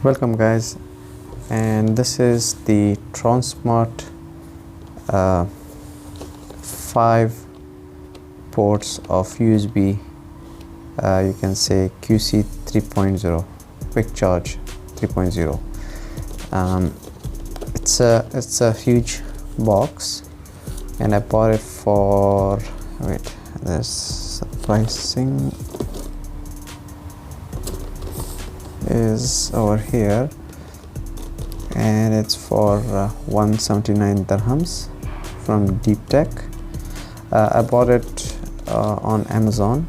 Welcome guys, and this is the Tronsmart 5 ports of USB, you can say QC 3.0 quick charge 3.0. It's a huge box, and I bought it for, wait, this pricing is over here, and it's for 179 dirhams from Deep Tech. I bought it on Amazon,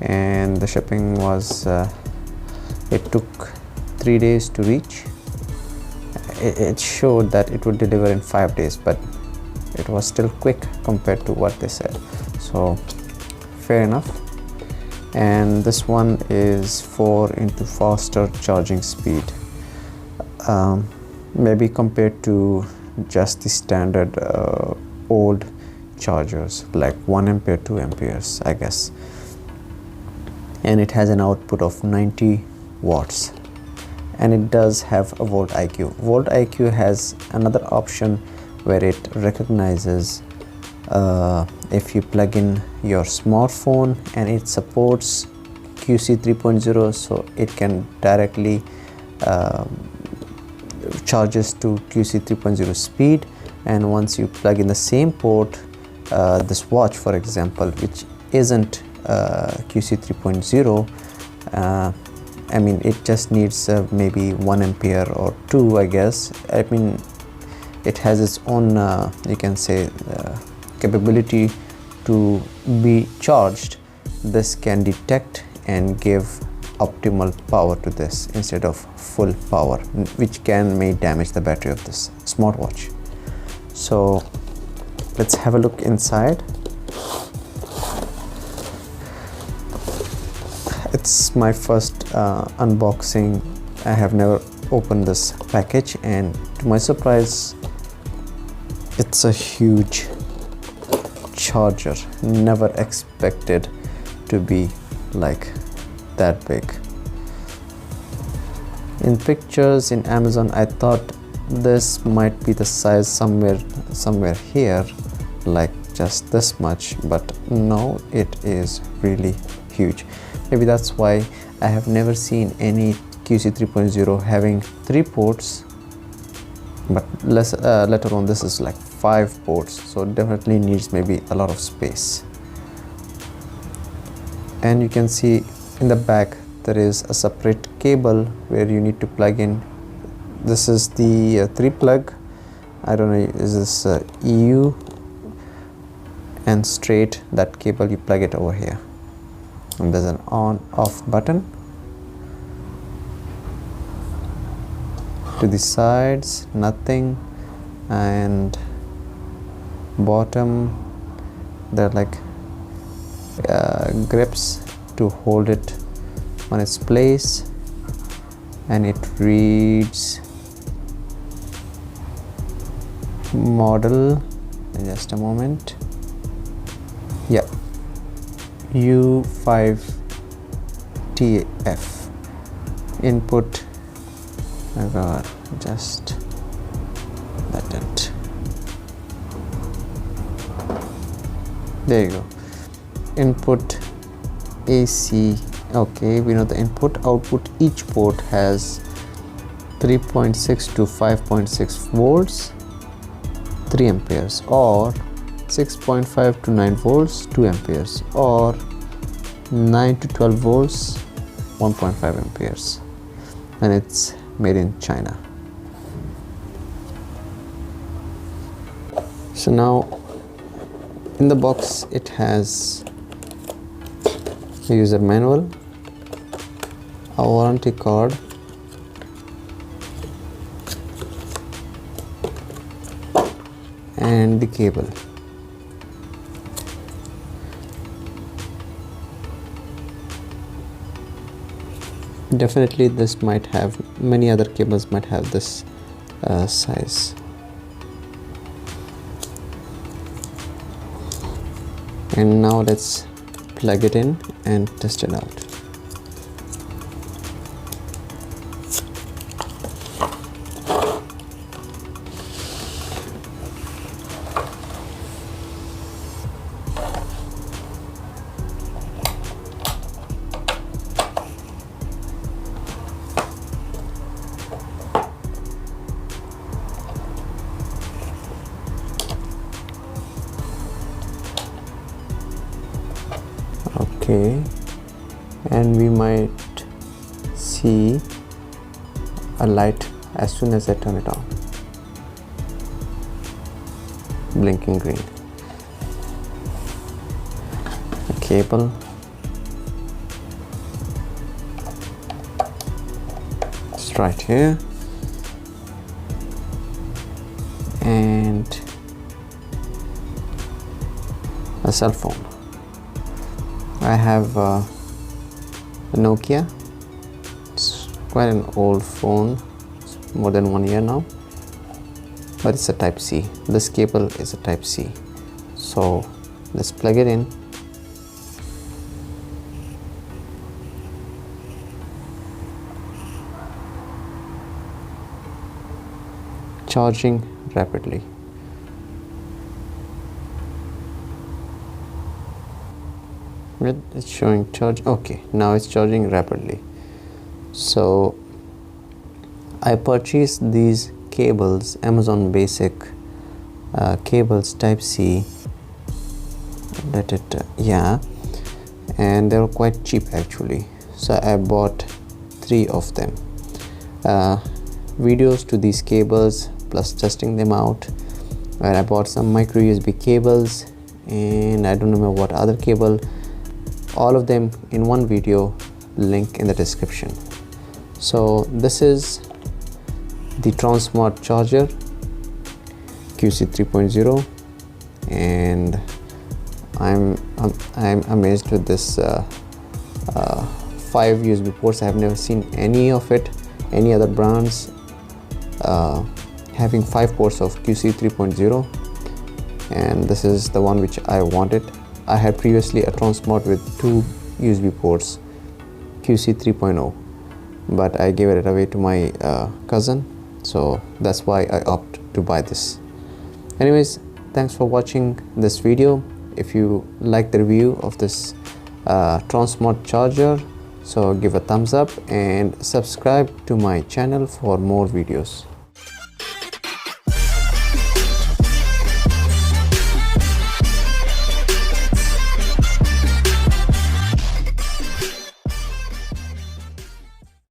and the shipping was it took 3 days to reach. It showed that it would deliver in 5 days, but it was still quick compared to what they said, so fair enough. And this one is 4 into faster charging speed, maybe compared to just the standard old chargers like 1 ampere 2 amperes, I guess. And it has an output of 90 watts, and it does have a Volt IQ. Volt IQ has another option where it recognizes if you plug in your smartphone, and it supports QC 3.0, so it can directly charges to QC 3.0 speed. And once you plug in the same port, this watch for example, which isn't QC 3.0, I mean, it just needs maybe 1 ampere or 2, I guess. I mean, it has its own you can say capability to be charged. This can detect and give optimal power to this instead of full power, which may damage the battery of this smartwatch. So let's have a look inside. It's my first unboxing. I have never opened this package, and to my surprise, it's a huge charger. Never expected to be like that big. In pictures in Amazon, I thought this might be the size somewhere here, like just this much, but no, it is really huge. Maybe that's why I have never seen any QC 3.0 having 3 ports, but let alone this is like 5 ports, so definitely needs maybe a lot of space. And you can see in the back there is a separate cable where you need to plug in. This is the 3 plug. I don't know, is this EU, and straight that cable, you plug it over here, and there's an on off button. To the sides, nothing, and bottom they're like grips to hold it on its place, and it reads model, in just a moment, yeah, U5TF. Input, I got just let it, there you go. Input AC, okay, we know the input. Output, each port has 3.6 to 5.6 volts 3 amperes, or 6.5 to 9 volts 2 amperes, or 9 to 12 volts 1.5 amperes, and it's made in China. So now in the box it has a user manual, a warranty card, and the cable. Definitely this might have, many other cables might have this size. And now let's plug it in and test it out. Okay, and we might see a light as soon as I turn it on, blinking green. A cable, it's right here, and a cell phone. I have a Nokia. It's quite an old phone, it's more than 1 year now, but it's a type C. This cable is a type C, so let's plug it in. Charging rapidly. It's showing charge. Okay, now it's charging rapidly. So I purchased these cables, Amazon Basic cables type C. Yeah, and they were quite cheap actually, so I bought 3 of them. Videos to these cables plus testing them out, and I bought some micro USB cables, and I don't remember what other cable. All of them in one video, link in the description. So this is the Tronsmart charger QC 3.0, and I'm amazed with this 5 USB ports. I have never seen any of it, any other brands having 5 ports of QC 3.0, and this is the one which I wanted. I had previously a Tronsmart with 2 USB ports, QC 3.0, but I gave it away to my cousin, so that's why I opted to buy this. Anyways, thanks for watching this video. If you like the review of this Tronsmart charger, so give a thumbs up and subscribe to my channel for more videos.